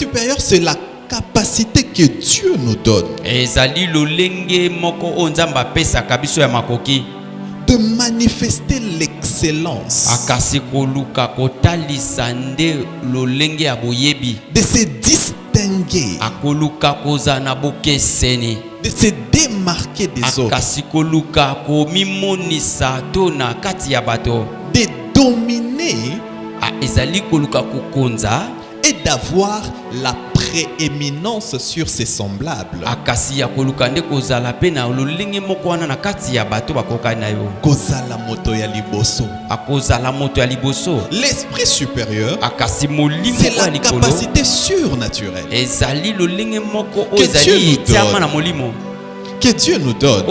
supérieur, c'est la capacité que Dieu nous donne de manifester l'excellence, de se distinguer, de se démarquer des autres, de dominer et d'avoir la prééminence sur ses semblables. Kozala moto ya liboso. L'esprit supérieur, c'est la capacité surnaturelle que Dieu nous donne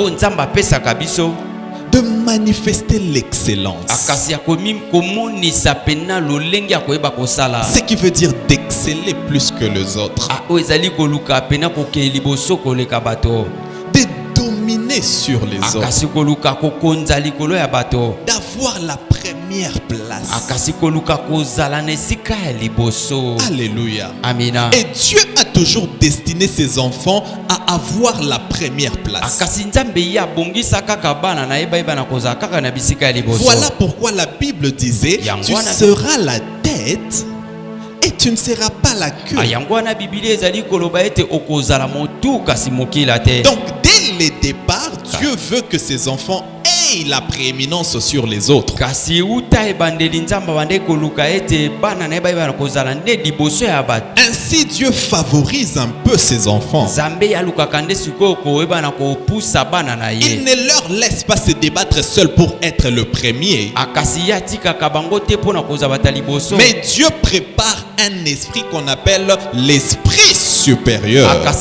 de manifester l'excellence. Ce qui veut dire d'exceller plus que les autres. De dominer sur les autres. D'avoir la première place. Alléluia. Amina. Et Dieu a toujours destiné ses enfants à avoir la première place. Voilà pourquoi la Bible disait: tu seras la tête et tu ne seras pas la queue. Donc dès le départ, Dieu veut que ses enfants aient la prééminence sur les autres. Ainsi Dieu favorise un peu ses enfants. Il ne leur laisse pas se débattre seuls pour être le premier. Mais Dieu prépare un esprit qu'on appelle l'esprit supérieur pour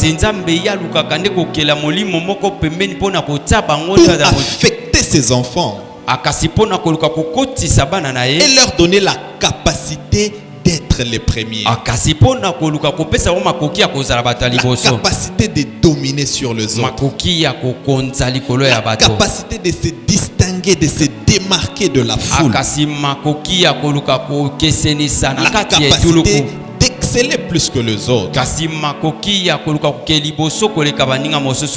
affecter ses enfants et leur donner la capacité d'être les premiers, la capacité de dominer sur les autres, la capacité de se distinguer, de se démarquer de la foule, la capacité d'exceller plus que les autres.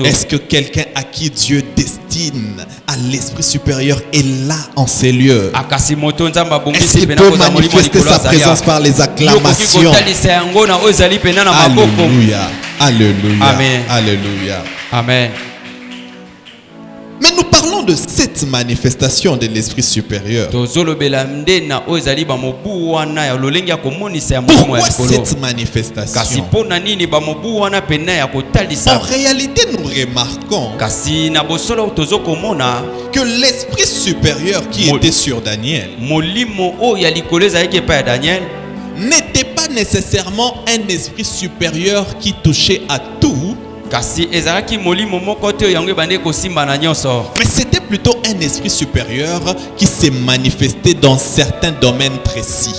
Est-ce que quelqu'un à qui Dieu destine à l'esprit supérieur est là en ces lieux? Est-ce qu'il peut manifester sa présence par les acclamations? Alléluia, alléluia, Amen. alléluia. Amen. Mais nous parlons de cette manifestation de l'esprit supérieur. Pourquoi cette manifestation? En réalité, nous remarquons que l'esprit supérieur qui était sur Daniel n'était pas nécessairement un esprit supérieur qui touchait à tout, mais c'était plutôt un esprit supérieur qui s'est manifesté dans certains domaines précis.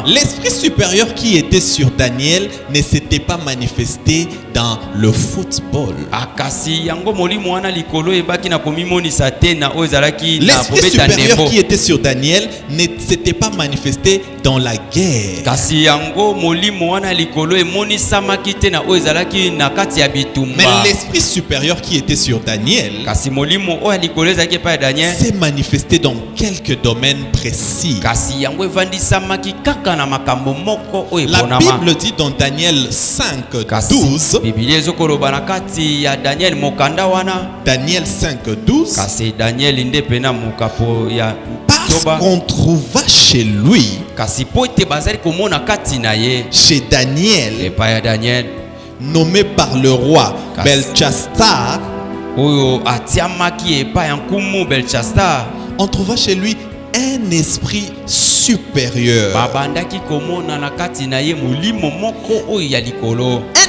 L'esprit supérieur qui était sur Daniel ne s'était pas manifesté dans le football. L'esprit supérieur qui était sur Daniel ne s'était pas manifesté dans la guerre. Mais l'esprit supérieur qui était sur Daniel s'est manifesté dans quelques domaines précis. La Bible dit dans Daniel 5:12, Daniel 5:12, parce qu'on trouva chez lui, chez Daniel, nommé par le roi Belchassar, on trouva chez lui un esprit supérieur. Un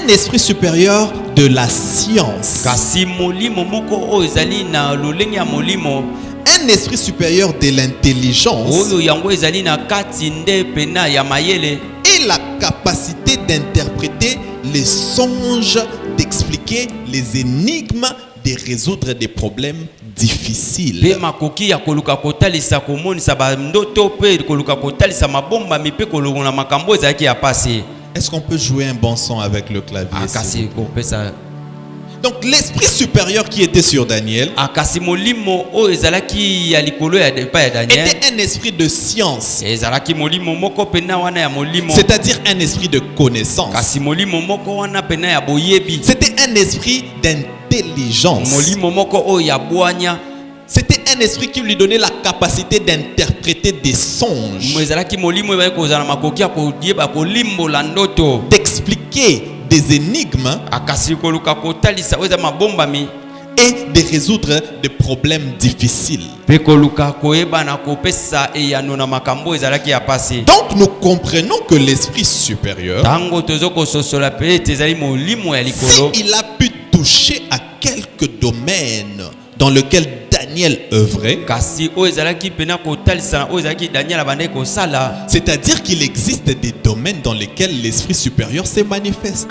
esprit supérieur de la science. Un esprit supérieur de l'intelligence. Et la capacité d'interpréter les songes, d'expliquer les énigmes, de résoudre des problèmes difficiles. Est-ce qu'on peut jouer un bon son avec le clavier? Donc l'esprit supérieur qui était sur Daniel était un esprit de science, c'est-à-dire un esprit de connaissance. C'était un esprit d'intelligence. C'était un esprit qui lui donnait la capacité d'interpréter des songes, d'expliquer des énigmes et de résoudre des problèmes difficiles. Donc nous comprenons que l'esprit supérieur, s'il a pu toucher à quelques domaines dans lesquels Daniel œuvrait, c'est-à-dire qu'il existe des domaines dans lesquels l'esprit supérieur se manifeste.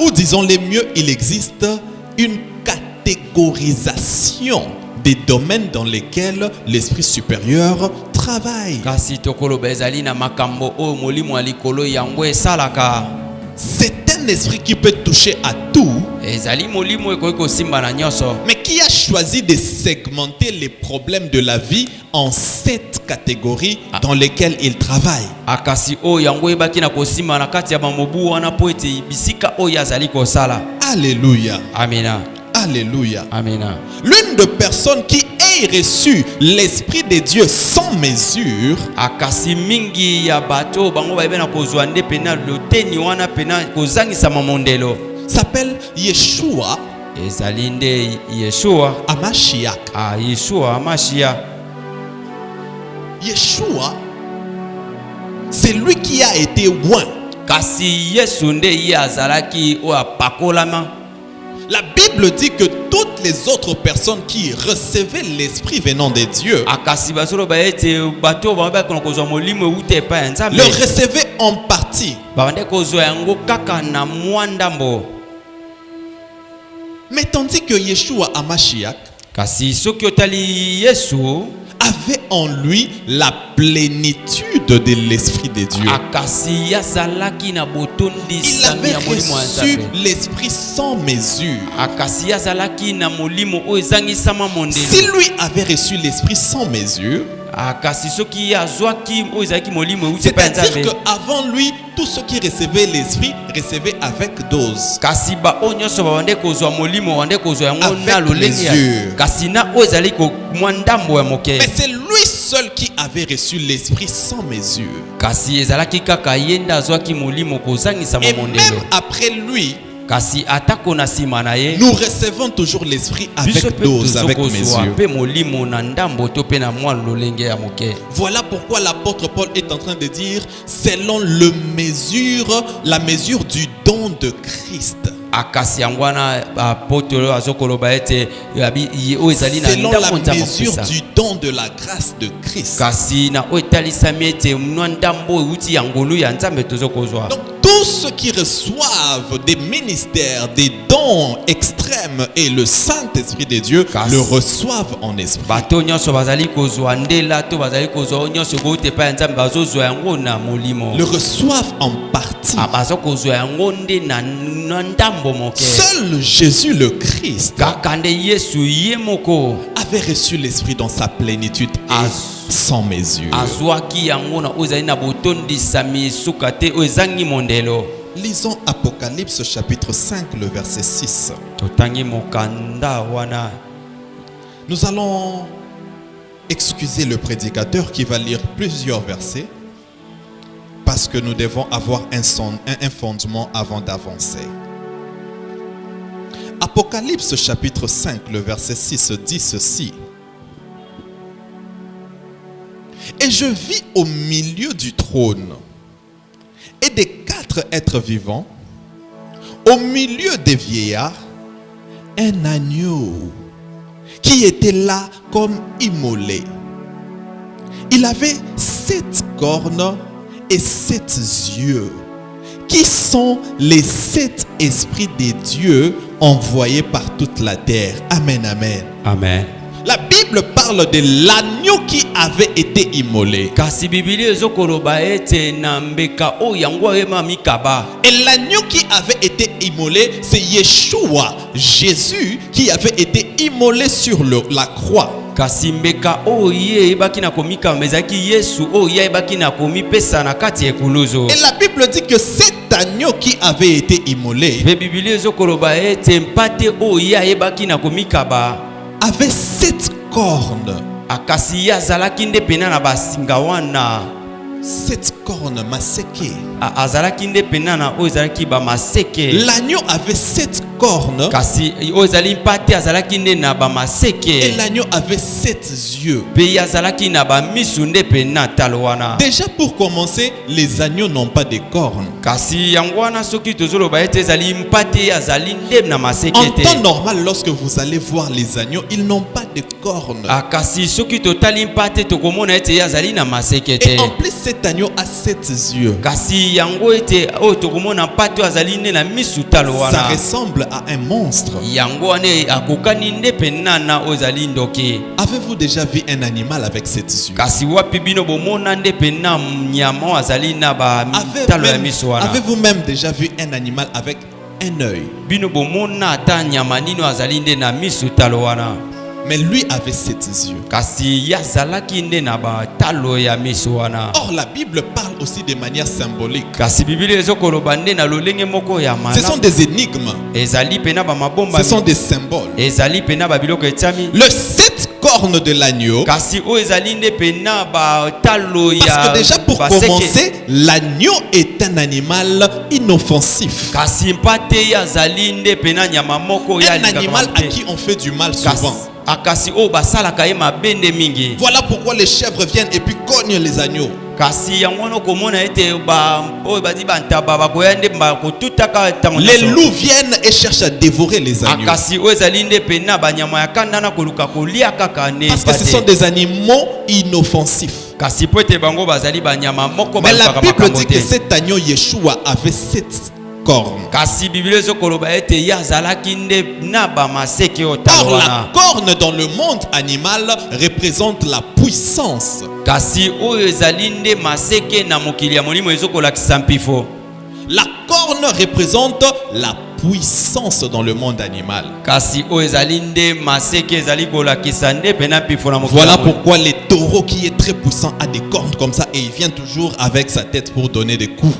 Ou disons-le mieux, il existe une catégorisation des domaines dans lesquels l'esprit supérieur travaille. C'est un esprit qui peut toucher à tout, mais qui a choisi de segmenter les problèmes de la vie en 7 catégories dans lesquelles il travaille. Alléluia. Amen. Alléluia. Amen. L'une des personnes qui ait reçu l'esprit de Dieu sans mesure s'appelle Yeshua Hamashiach. Yeshua, c'est lui qui a été oint. La Bible dit que toutes les autres personnes qui recevaient l'esprit venant de Dieu le recevaient en partie. Mais tandis que Yeshua Hamashiach avait en lui la plénitude de l'esprit de Dieu. Il avait reçu l'esprit sans mesure. Si lui avait reçu l'esprit sans mesure, c'est-à-dire qu'avant lui, tous ceux qui recevaient l'esprit recevaient avec dose, avec mesure. Mais c'est lui seul qui avait reçu l'esprit sans mesure. Et même après lui, nous recevons toujours l'esprit avec dose, avec mesure. Voilà pourquoi l'apôtre Paul est en train de dire selon la mesure du don de Christ. Selon la mesure du don de la grâce de Christ. Donc tous ceux qui reçoivent des ministères, des dons extrêmes et le Saint-Esprit de Dieu le reçoivent en esprit. Le reçoivent en partie. Seul Jésus le Christ avait reçu l'esprit dans sa plénitude et sans mesure. Lisons Apocalypse chapitre 5, le verset 6. Nous allons excuser le prédicateur qui va lire plusieurs versets parce que nous devons avoir un fondement avant d'avancer. Apocalypse chapitre 5, le verset 6 dit ceci. Et je vis au milieu du trône et des 4 êtres vivants, au milieu des vieillards, un agneau qui était là comme immolé. Il avait 7 cornes et 7 yeux qui sont les 7 esprits de Dieu envoyés par toute la terre. Amen, amen. Amen. La Bible parle de l'agneau qui avait été immolé. Et l'agneau qui avait été immolé, c'est Yeshua, Jésus, qui avait été immolé sur la croix. Et la Bible dit que cet agneau qui avait été immolé avait 7 cornes. 7 cornes masséquées. L'agneau avait 7 cornes. Et l'agneau avait 7 yeux. Déjà pour commencer, les agneaux n'ont pas de cornes. En temps normal, lorsque vous allez voir les agneaux, ils n'ont pas de cornes. Et en plus, cet agneau a 7 yeux. Ça ressemble à un monstre. Avez-vous déjà vu un animal avec 7 yeux? Avez-vous même déjà vu un animal avec un œil? Mais lui avait 7 yeux. Or, la Bible parle aussi de manière symbolique. Ce sont des énigmes. Ce sont des symboles. Le 7 cornes de l'agneau. Parce que déjà pour commencer, l'agneau est un animal inoffensif. Un animal à qui on fait du mal souvent. Voilà pourquoi les chèvres viennent et puis cognent les agneaux. Les loups viennent et cherchent à dévorer les agneaux. Parce que ce sont des animaux inoffensifs. Mais la Bible dit que cet agneau Yeshua avait 7 cornes. Or, la corne dans le monde animal représente la puissance. La corne représente la puissance dans le monde animal. Voilà pourquoi les taureaux qui est très puissant a des cornes comme ça et il vient toujours avec sa tête pour donner des coups.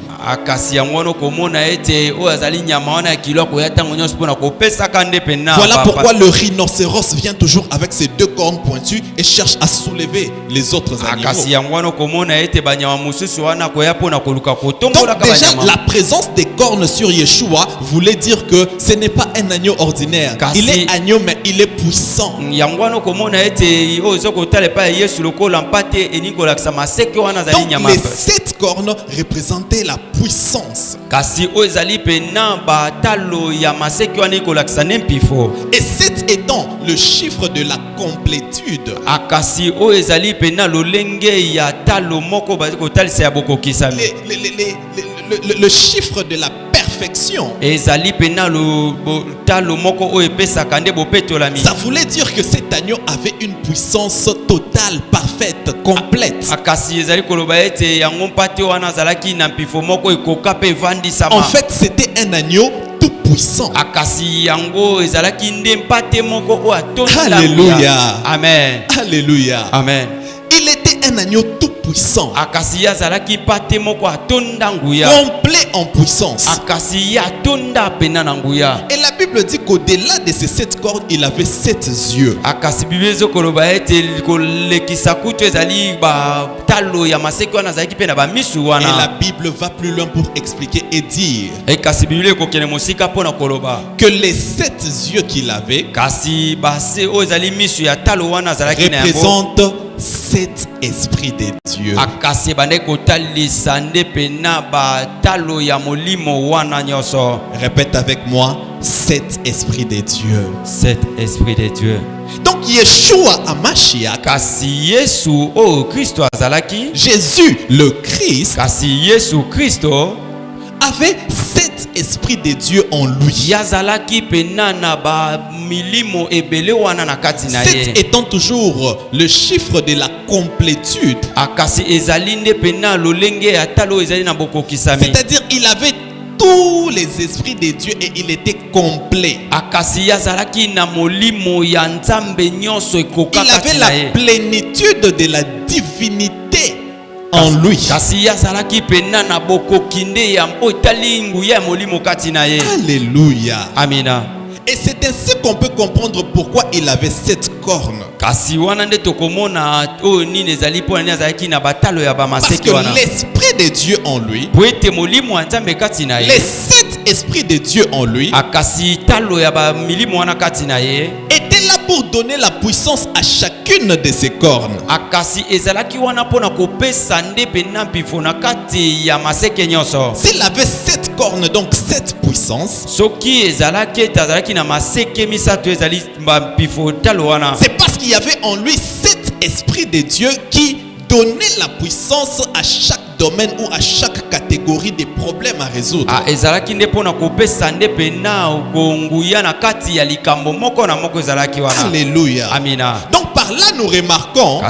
Voilà pourquoi le rhinocéros vient toujours avec ses 2 cornes pointues et cherche à soulever les autres animaux. Donc déjà la présence des cornes sur Yeshua voulait dire que ce n'est pas un agneau ordinaire. Il est agneau mais il est puissant. Donc les 7 cornes représentaient la puissance. Et 7 étant le chiffre de la complétude. Le chiffre de la perfection. Ça voulait dire que cet agneau avait une puissance totale, parfaite, complète. En fait, c'était un agneau tout puissant. Alléluia. Amen. Alléluia. Amen. Il était un agneau tout puissant. Complet en puissance. Et la Bible dit qu'au-delà de ces 7 cornes, il avait 7 yeux. Et la Bible va plus loin pour expliquer et dire que les 7 yeux qu'il avait représentent 7 esprits de Dieu. Répète avec moi, 7 esprits de Dieu. 7 esprits de Dieu. Donc Yeshua Hamashiach, Jésus le Christ, avait cet esprit de Dieu en lui. Sept étant toujours le chiffre de la complétude. C'est-à-dire il avait tous les esprits de Dieu et il était complet. Il avait la plénitude de la divinité en lui. Alléluia. Amina. Et c'est ainsi qu'on peut comprendre pourquoi il avait 7 cornes. Parce que l'esprit de Dieu en lui, les 7 esprits de Dieu en lui, étaient là pour donner la puissance à chacune de ces cornes. S'il avait 7 cornes, donc 7 puissances, c'est parce qu'il y avait en lui 7 esprits de Dieu qui donnaient la puissance à chaque domaine ou à chaque catégorie de problèmes à résoudre. Alléluia. Amina. Donc par là nous remarquons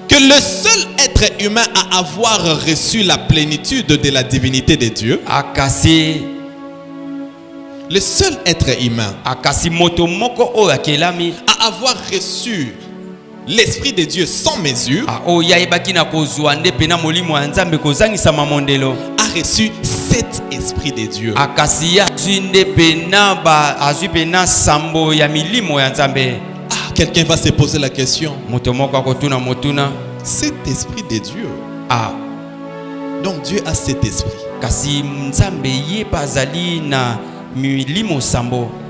que le seul être humain à avoir reçu la plénitude de la divinité de Dieu, le seul être humain à avoir reçu l'esprit de Dieu sans mesure a reçu 7 esprits de Dieu. Quelqu'un va se poser la question. Cet esprit de Dieu. Donc Dieu a cet esprit.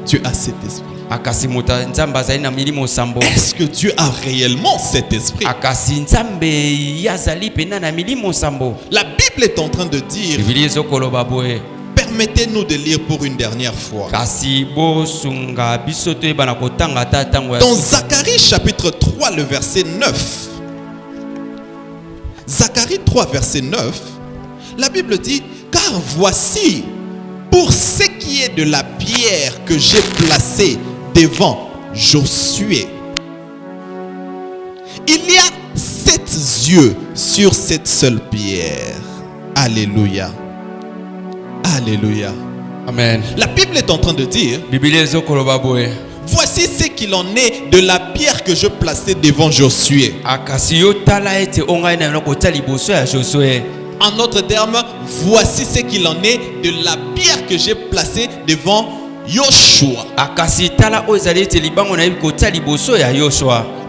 Dieu a cet esprit. Est-ce que Dieu a réellement cet esprit? La Bible est en train de dire, permettez-nous de lire pour une dernière fois. Dans Zacharie chapitre 3, le verset 9. Zacharie 3, verset 9. La Bible dit, car voici, pour ce qui est de la pierre que j'ai placée devant Josué, il y a 7 yeux sur cette seule pierre. Alléluia. Alléluia. Amen. La Bible est en train de dire, voici ce qu'il en est de la pierre que je plaçais devant Josué. En d'autres termes, voici ce qu'il en est de la pierre que j'ai placée devant Yoshua.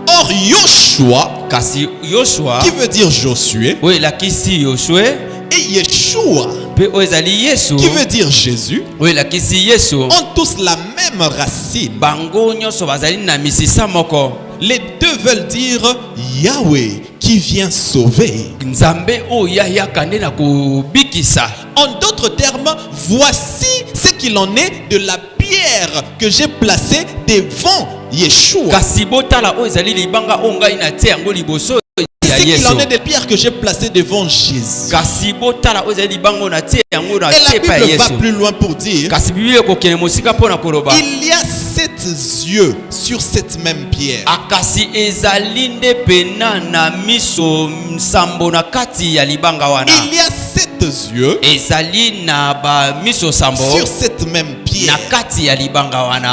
Or Yoshua, qui veut dire Josué, et Yeshua, qui veut dire Jésus, ont tous la même racine. Les deux veulent dire Yahweh qui vient sauver. En d'autres termes, voici ce qu'il en est de la pierre que j'ai placée devant Yeshua. C'est qu'il en est des pierres que j'ai placées devant Jésus. Et la Bible va plus loin pour dire, il y a 7 yeux sur cette même pierre. Il y a 7 yeux sur cette même pierre.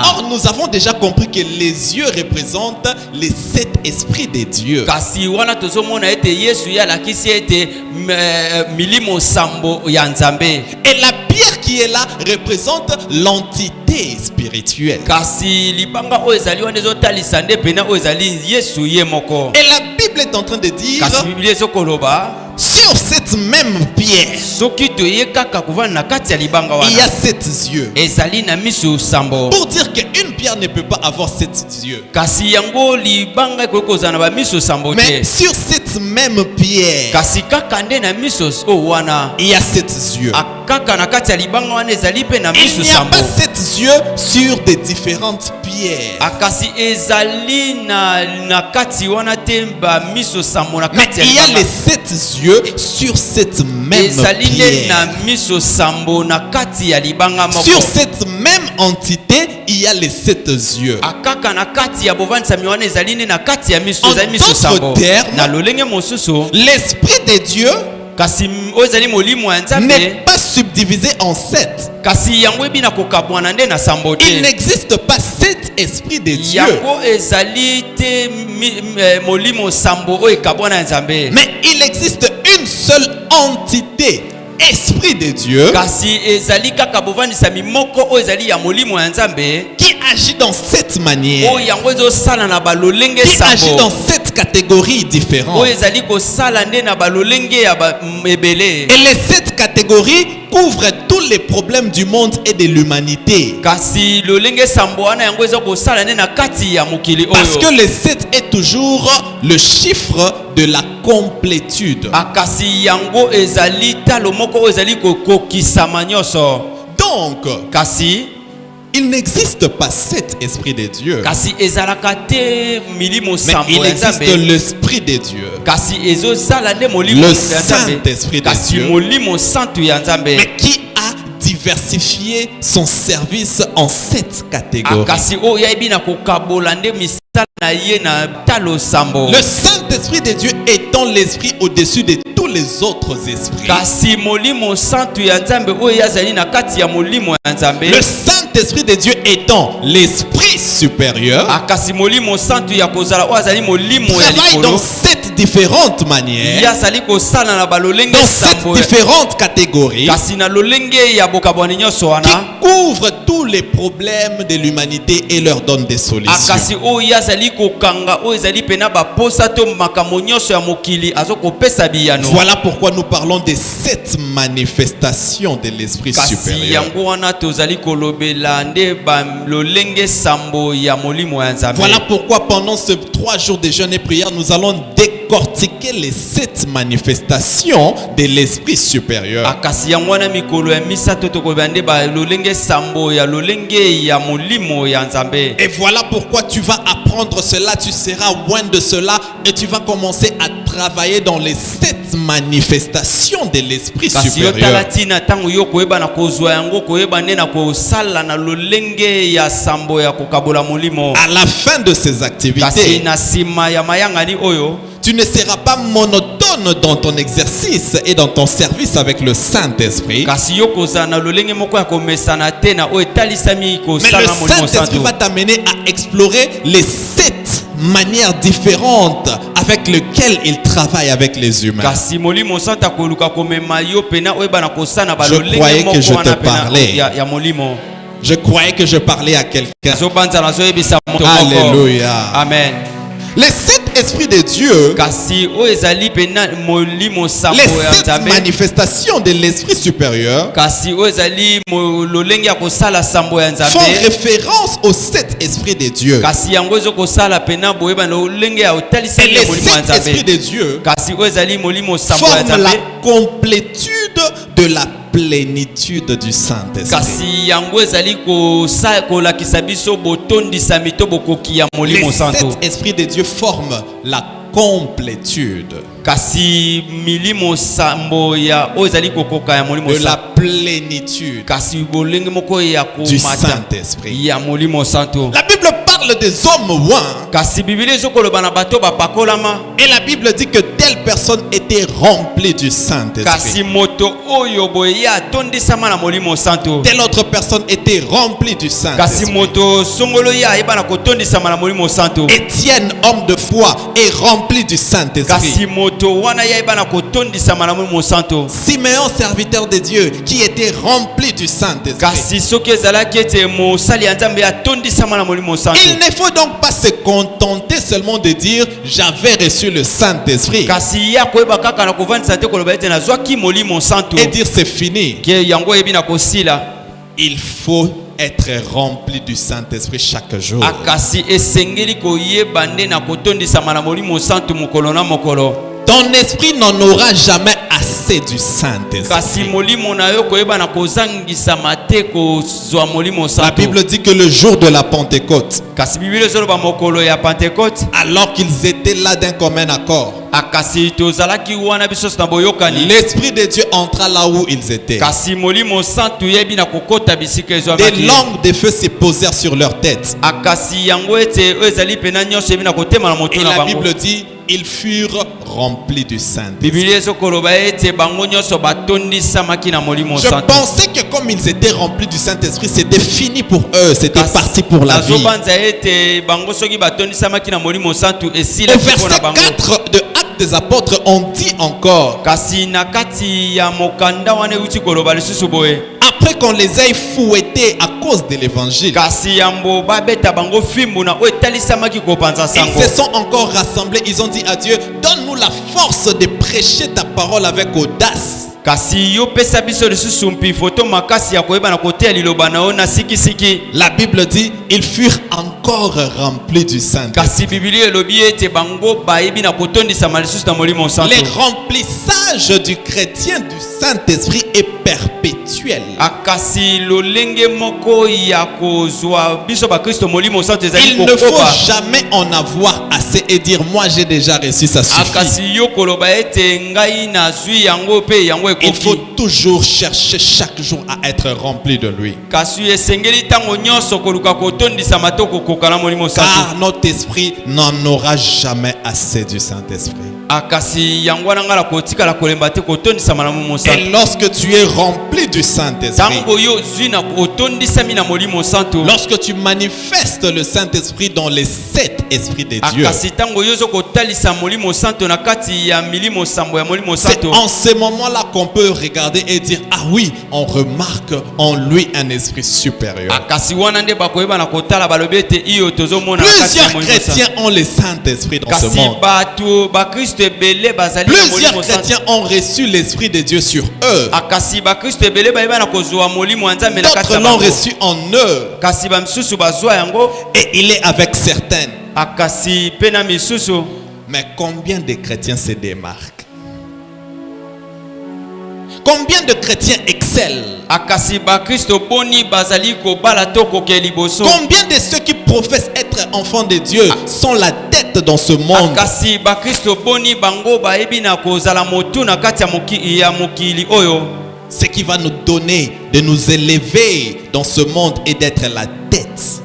Or nous avons déjà compris que les yeux représentent les 7 esprits de Dieu. Et la pierre qui est là représente l'entité spirituelle. Et la Bible est en train de dire, sur cette même pierre, il y a 7 yeux. Pour dire qu'une pierre ne peut pas avoir 7 yeux. Mais sur cette même pierre, il y a 7 yeux. Il n'y a pas 7 yeux sur des différentes pierres. lumière. Akasi ezali na kati wana temba miso sambo na kati. Mais il y a les 7 yeux sur cette même pierre. Sur cette même entité, il y a les 7 yeux. En d'autres termes, l'Esprit de Dieu n'est pas subdivisé en 7. Il n'existe pas 7 esprits de Dieu. Mais il existe une seule entité, Esprit de Dieu, qui agit dans cette manière, qui agit dans 7 catégories différentes. Et les 7 catégories couvrent tous les problèmes du monde et de l'humanité. Parce que le 7 est toujours le chiffre de la complétude. Donc, il n'existe pas 7 esprits de Dieu. Mais il existe l'Esprit de Dieu. Le Saint-Esprit de Dieu. Mais qui a diversifié son service en 7 catégories. Le Saint-Esprit de Dieu étant l'esprit au-dessus de tous les autres esprits. Le Saint-Esprit de Dieu étant l'esprit supérieur, travaille dans 7 différentes manières, dans 7 différentes catégories, qui couvrent tous les problèmes de l'humanité et leur donne des solutions. Voilà pourquoi nous parlons des 7 manifestations de l'esprit supérieur. Voilà pourquoi pendant ces 3 jours de jeûne et prière, nous allons décortiquer les 7 manifestations de l'esprit supérieur. Et voilà pourquoi tu vas apprendre cela, tu seras loin de cela et tu vas commencer à travailler dans les 7 manifestations de l'esprit supérieur. À la fin de ces activités, tu ne seras pas monotone dans ton exercice et dans ton service avec le Saint-Esprit. Mais le Saint-Esprit va t'amener à explorer les 7 manières différentes avec lesquelles il travaille avec les humains. Je croyais que je te parlais. Je croyais que je parlais à quelqu'un. Alléluia. Amen. Les 7 esprits de Dieu, les 7 manifestations de l'esprit supérieur, font référence aux 7 esprits de Dieu. Et les 7 esprits de Dieu forment la complétude de la plénitude du Saint-Esprit. Les 7 esprits de Dieu forment la complétude de la plénitude du Saint-Esprit. La Bible parle des hommes oints. Et la Bible dit que telle personne était remplie du Saint-Esprit. Telle autre personne était remplie du Saint-Esprit. Étienne, homme de foi, est rempli du Saint-Esprit. Siméon, serviteur de Dieu, qui était rempli du Saint-Esprit. Il ne faut donc pas se contenter seulement de dire j'avais reçu le Saint-Esprit et dire c'est fini. Il faut être rempli du Saint-Esprit chaque jour. Ton esprit n'en aura jamais assez. assez du Saint-Esprit. La Bible dit que le jour de la Pentecôte, alors qu'ils étaient là d'un commun accord, l'Esprit de Dieu entra là où ils étaient. Des langues de feu se posèrent sur leur tête. Et la Bible dit, ils furent remplis du Saint-Esprit. Je pensais que comme ils étaient remplis du Saint-Esprit, c'était fini pour eux, c'était parti pour la vie. Au verset 4 de Actes des Apôtres, on dit encore, après qu'on les ait fouettés à cause de l'évangile, ils se sont encore rassemblés. Ils ont dit à Dieu, donne-nous la force de prêcher ta parole avec audace. La Bible dit, ils furent encore remplis du Saint-Esprit. Le remplissage du chrétien du Saint-Esprit est perpétuel. Il ne faut jamais en avoir assez et dire moi j'ai déjà reçu, ça suffit. Il faut toujours chercher chaque jour à être rempli de lui. Car notre esprit n'en aura jamais assez du Saint-Esprit. Et lorsque tu es rempli du Saint-Esprit, lorsque tu manifestes le Saint-Esprit dans les 7 esprits de Dieu, c'est en ce moment-là qu'on peut regarder et dire, ah oui, on remarque en lui un esprit supérieur. Plusieurs chrétiens ont le Saint-Esprit dans ce monde. Plusieurs chrétiens ont reçu l'Esprit de Dieu sur eux. D'autres l'ont reçu en eux. Et il est avec certaines. Mais combien de chrétiens se démarquent? Combien de chrétiens excellent? Combien de ceux qui professent être enfants de Dieu sont la tête dans ce monde? Ce qui va nous donner de nous élever dans ce monde et d'être la tête,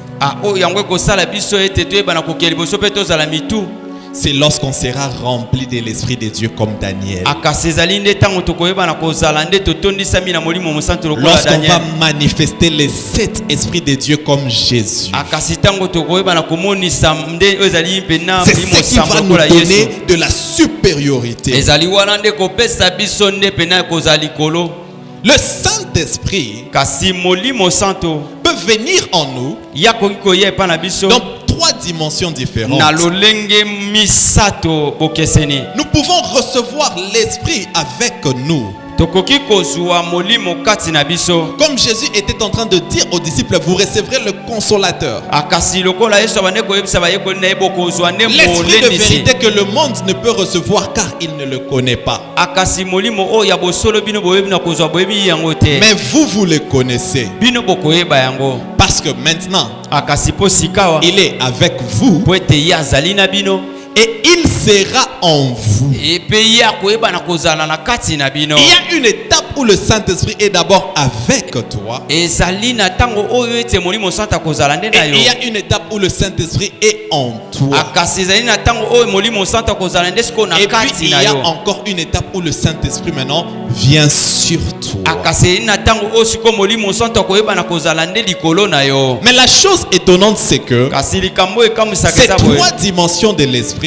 c'est lorsqu'on sera rempli de l'Esprit de Dieu comme Daniel. Lorsqu'on va manifester les 7 esprits de Dieu comme Jésus. C'est ce qui va nous donner de la supériorité. Le Saint-Esprit peut venir en nous dans 3 dimensions différentes. Nous pouvons recevoir l'Esprit avec nous. Comme Jésus était en train de dire aux disciples, vous recevrez le consolateur. L'Esprit de vérité que le monde ne peut recevoir car il ne le connaît pas. Mais vous le connaissez. Parce que maintenant, il est avec vous. Et il sera en vous. Il y a une étape où le Saint-Esprit est d'abord avec toi. Et il y a une étape où le Saint-Esprit est en toi. Et puis il y a encore une étape où le Saint-Esprit maintenant vient sur toi. Mais la chose étonnante, c'est que ces 3 dimensions de l'Esprit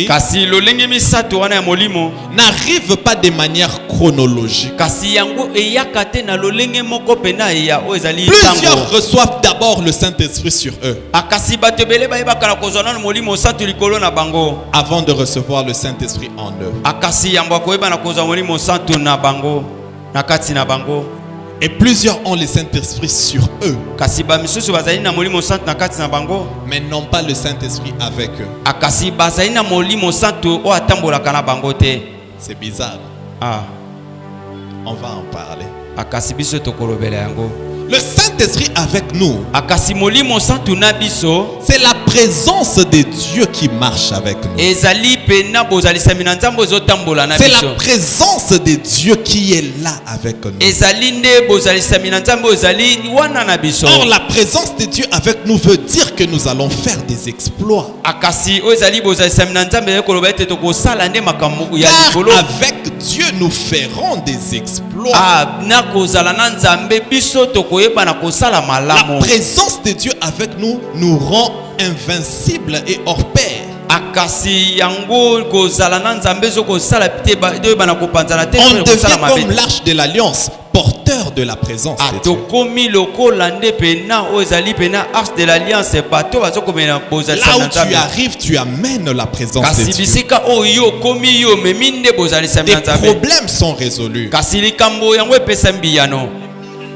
n'arrive pas de manière chronologique. Plusieurs reçoivent d'abord le Saint-Esprit sur eux avant de recevoir le Saint-Esprit en eux. Et plusieurs ont le Saint-Esprit sur eux, mais n'ont pas le Saint-Esprit avec eux. C'est bizarre. On va en parler. akasi biso tokolobela yango. Le Saint-Esprit avec nous, akasi molimo santu na biso, c'est la présence de Dieu qui marche avec nous. ezali pena bozalisa mina nzambe ozotambola na C'est biso. la présence de Dieu qui est là avec nous. ezali nde bozalisa mina nzambe ozali wana na biso. Or, la présence de Dieu avec nous veut dire que nous allons faire des exploits. akasi ezali bozalisa mina nzambe koloba ete tokosala nde makambo ya Car likolo. avec Dieu nous ferons des exploits. na kozala na nzambe biso tokoyeba na kosala La malamu. présence de Dieu avec nous nous rend invincibles et hors pair. akasi yango kozala na nzambe zokosala te toyeba na kopanzana te On kosala devient mabe. comme l'arche de l'alliance, porteur de la présence de Dieu. tokomi lokola nde pena oyo ezali pena arche de l'alliance bato bazokomela bozalisa Là na où tu nzambe. arrives, tu amènes la présence kasi de Dieu. bisika oyo yo okomi yo memi nde bozalisa Tes na nzambe. problèmes sont résolus. kasi likambo yango epesa mbiyano.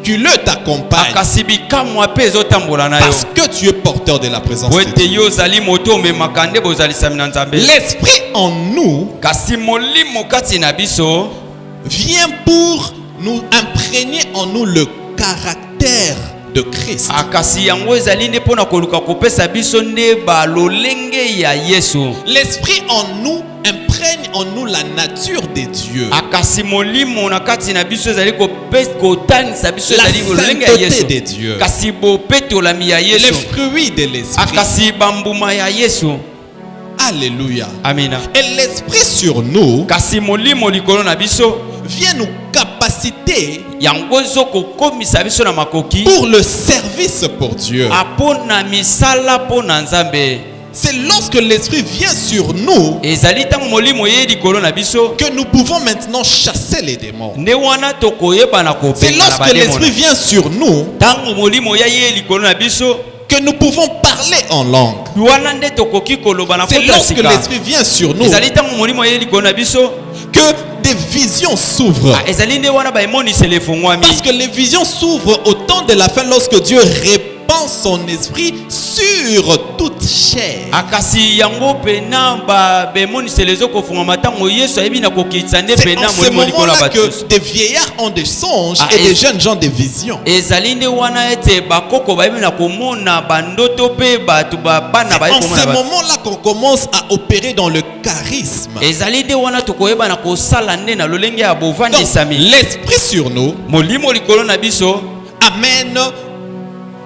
Tu le t'accompagnes kasi bikamwa mpe ezotambola na yo. parce que tu es porteur de la présence po de ete Dieu. yo ozali moto omemaka nde bozalisa na nzambe. L'esprit en nous kasi molimo kati na biso vient pour nous imprégner en nous le caractère de Christ. akasi yango ezali nde mpona koluka kopesa biso nde balolenge ya Yesu. L'esprit en nous imprègne en nous la nature de Dieu. akasi molimo na kati na biso ezali kotanisa biso La ezali lolenge ya sainteté Yesu. de Dieu. kasi bopetolami ya Les Yesu. fruits de l'esprit. akasi bambuma ya Yesu. Alléluia. amina. Et l'esprit sur nous kasi molimo likolo na biso vient nous capaciter yango ezokokomisa biso na makoki pour le service pour Dieu. apona misala mpona nzambe. C'est lorsque l'esprit vient sur nous ezali ntango molimo ye likolo na biso que nous pouvons maintenant chasser les démons. nde wana tokoyeba na C'est kobenga na lorsque l'esprit bademona. vient sur nous ntango molimo ya ye likolo na biso que nous pouvons parler en langue. wana nde tokoki koloba na C'est kota ya lorsque sika. l'esprit vient sur nous ezali ntango molimo ya ye likolo na biso que des visions s'ouvrent. ezali nde wana baemonisele efungwami. Parce que les visions s'ouvrent au temps de la fin lorsque Dieu répand son esprit sur toute chair. akasi yango pena baemonisele ezokofungwama ntango Yesu ayebi na kokitisa nde C'est pena en ce molimo likolo ya moment-là bato. que des vieillards ont des songes Ah, et et- des jeunes gens des visions. ezali nde wana ete bakoko bayebi na komona bandoto mpe bato bana C'est bayebi en komona ce bato. moment-là qu'on commence à opérer dans le charisme. ezali nde wana tokoyeba na kosala nde na lolenge ya Donc, bovandisami. l'esprit sur nous molimo likolo na biso amène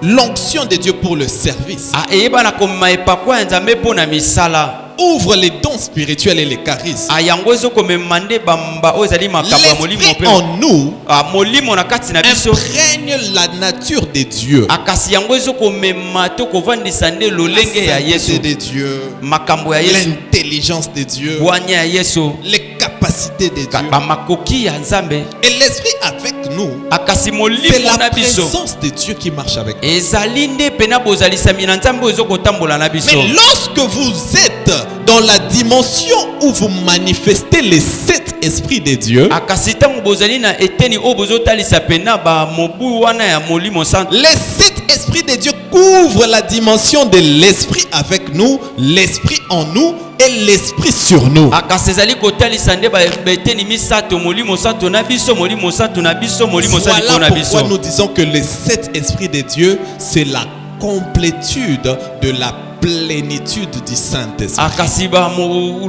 l'onction de Dieu pour le service. eyeba na komema epakwa ya nzambe mpo na misala. Ouvre les dons spirituels et les charismes. yango ezokomema nde bamba oyo ezali makambo ya molimo L'esprit mpe en nous molimo na kati na biso imprègne la nature de Dieu. kasi yango ezokomema to kovandisa nde La lolenge ya sainteté Yesu, de Dieu, makambo ya Yesu, l'intelligence de Dieu, bwanya ya Yesu, les capacités de Dieu. bamakoki ya nzambe. Et l'esprit avec nous, kasi c'est molimo la na biso présence de Dieu qui marche avec nous. ezali nde pena bozalisami na nzambe oyo ezokotambola na biso. Mais lorsque vous êtes dans la dimension où vous manifestez les 7 esprits de Dieu, kasi ntango bozali na eteni oyo bozotalisa pena bamobu wana ya molimo santo, les 7 esprits de Dieu couvrent la dimension de l'esprit avec nous, l'esprit en nous et l'esprit sur nous. kasi ezali kotalisa nde beteni misato, molimo santo na biso, molimo santo na biso, molimo santo Voilà na biso. pourquoi nous disons que les 7 esprits de Dieu, c'est la complétude de la plénitude du Saint-Esprit. kasi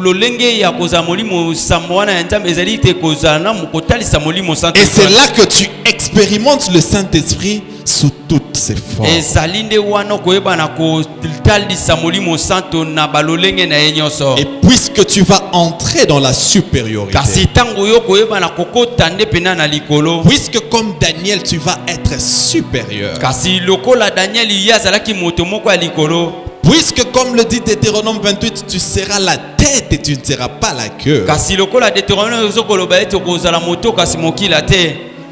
lolenge ya kozala molimo sambo wana ya nzambe ezali te kozala na kotalisa molimo santo. Et c'est là que tu expérimentes le Saint-Esprit sous toutes ses formes. ezali nde wana koyeba na kotalisa molimo santo na balolenge na ye nyonso. Et puisque tu vas entrer dans la supériorité, kasi ntango yo koyeba na kokota nde pena na likolo, puisque comme Daniel tu vas être supérieur, kasi lokola Daniel ye azalaki moto moko ya likolo, puisque comme le dit Deutéronome 28, tu seras la tête et tu ne seras pas la queue, kasi lokola Deutéronome ezokoloba ete okozala moto kasi mokila te,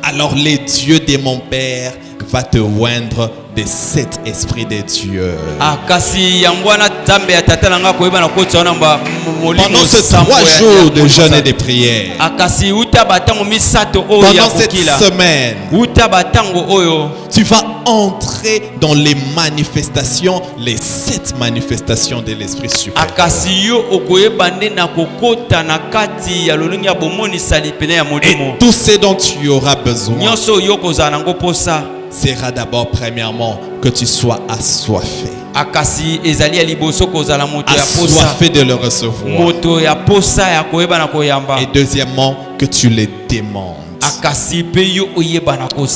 alors les dieux de mon Père va te oindre des 7 esprits de Dieu. Pendant ces 3 jours de jeûne et de prière, pendant cette semaine, tu vas entrer dans les manifestations, les 7 manifestations de l'Esprit supérieur. Et tout ce dont tu auras besoin sera d'abord premièrement que tu sois assoiffé. Assoiffé de le recevoir. Et deuxièmement, que tu les demandes.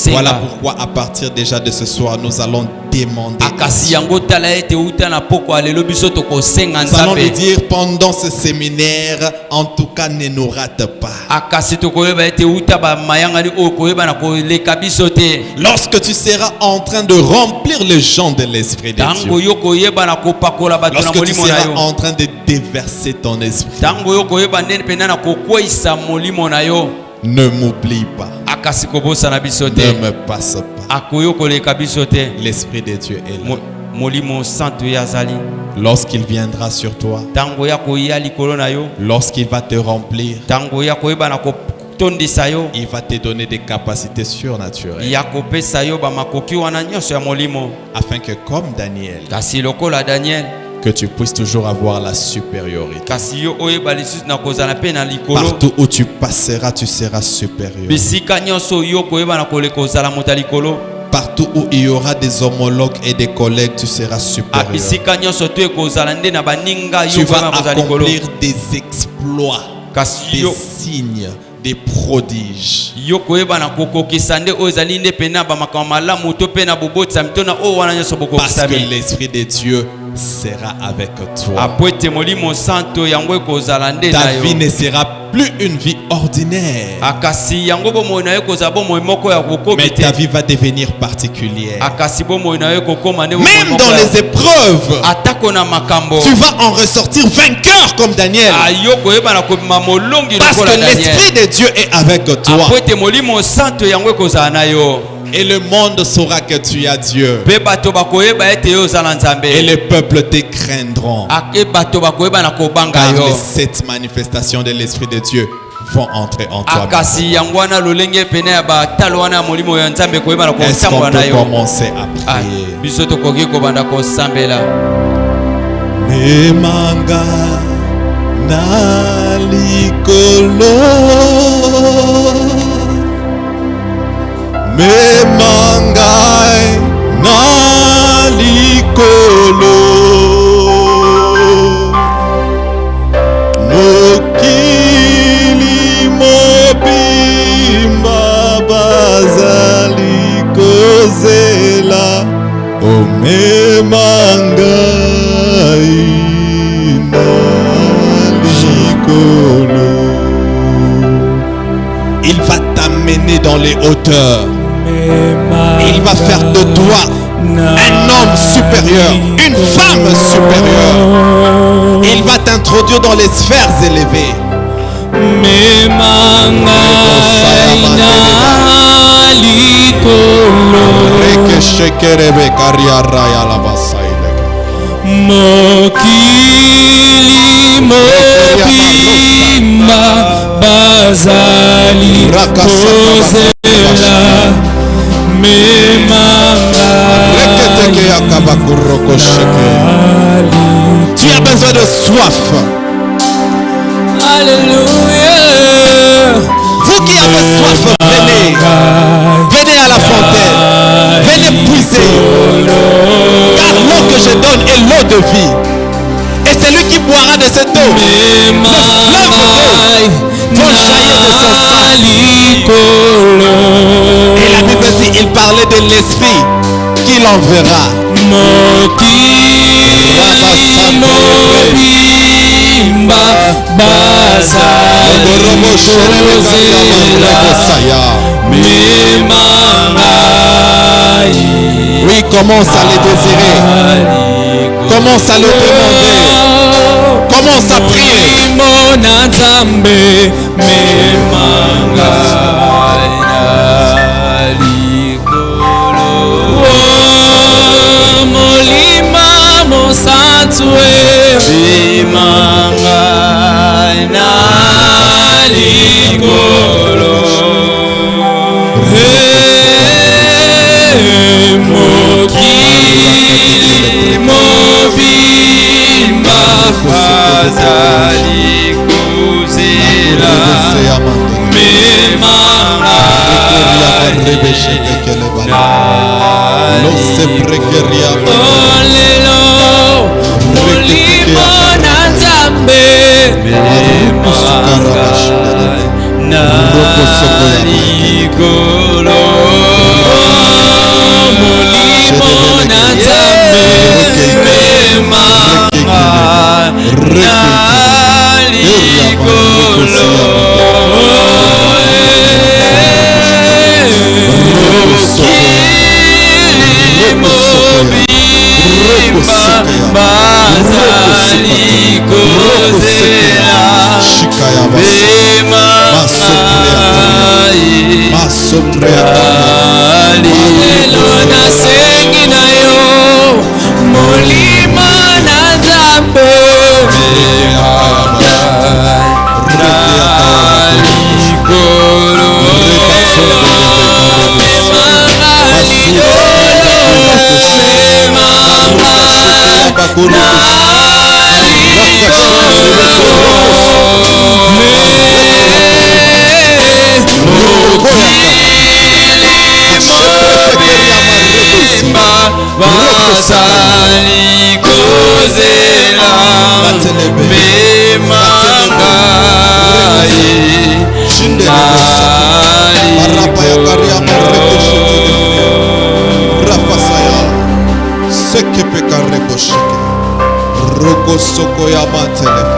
Voilà pourquoi à partir déjà de ce soir, nous allons demander. Nous allons lui dire pendant ce séminaire, en tout cas ne nous rate pas. Lorsque tu seras en train de remplir le jean de l'Esprit de Dieu, lorsque tu seras en train de déverser ton esprit, ne m'oublie pas. Ne me passe pas. L'Esprit de Dieu est là. Lorsqu'il viendra sur toi, lorsqu'il va te remplir, il va te donner des capacités surnaturelles. Afin que comme Daniel, que tu puisses toujours avoir la supériorité. Partout où tu passeras, tu seras supérieur. Partout où il y aura des homologues et des collègues, tu seras supérieur. Tu vas accomplir des exploits, des signes, des prodiges. Parce que l'Esprit de Dieu sera avec toi. Ta vie ne sera plus une vie ordinaire, mais ta vie va devenir particulière. Même dans les épreuves, tu vas en ressortir vainqueur comme Daniel, parce que l'Esprit de Dieu est avec toi. Et le monde saura que tu as Dieu. Et les peuples te craindront. Car les 7 manifestations de l'Esprit de Dieu vont entrer en toi. Est-ce qu'on peut commencer à prier? Memanga na likolo, Memangai na likolo, mokili mobimba bazali kozela, o memangai na likolo. Il va t'amener dans les hauteurs. Il va faire de toi un homme supérieur, une femme supérieure. Il va t'introduire dans les sphères élevées. Mokili mobimba bazali kozela memanga. Tu as besoin de soif. Alléluia. Vous qui avez soif, venez. Venez à la fontaine. Venez puiser. Car l'eau que je donne est l'eau de vie. Et celui qui boira de cette eau, le fleuve d'eau vont jaillir de son sang. Et la Bible dit, il parlait de l'Esprit qu'il enverra. Oui, commence à les désirer. Commence à le demander. Commence à prier. Yesu bimanga na likolo mokili mobimba azali kozela memanga olelo molimo na Nzambe memanga na likolo molimo na Nzambe memanga na likolo mobimba bazali kozela lelo nasengi na yo molimo na Nzambe likolo basali kozela memanga Roko soko ya matelef.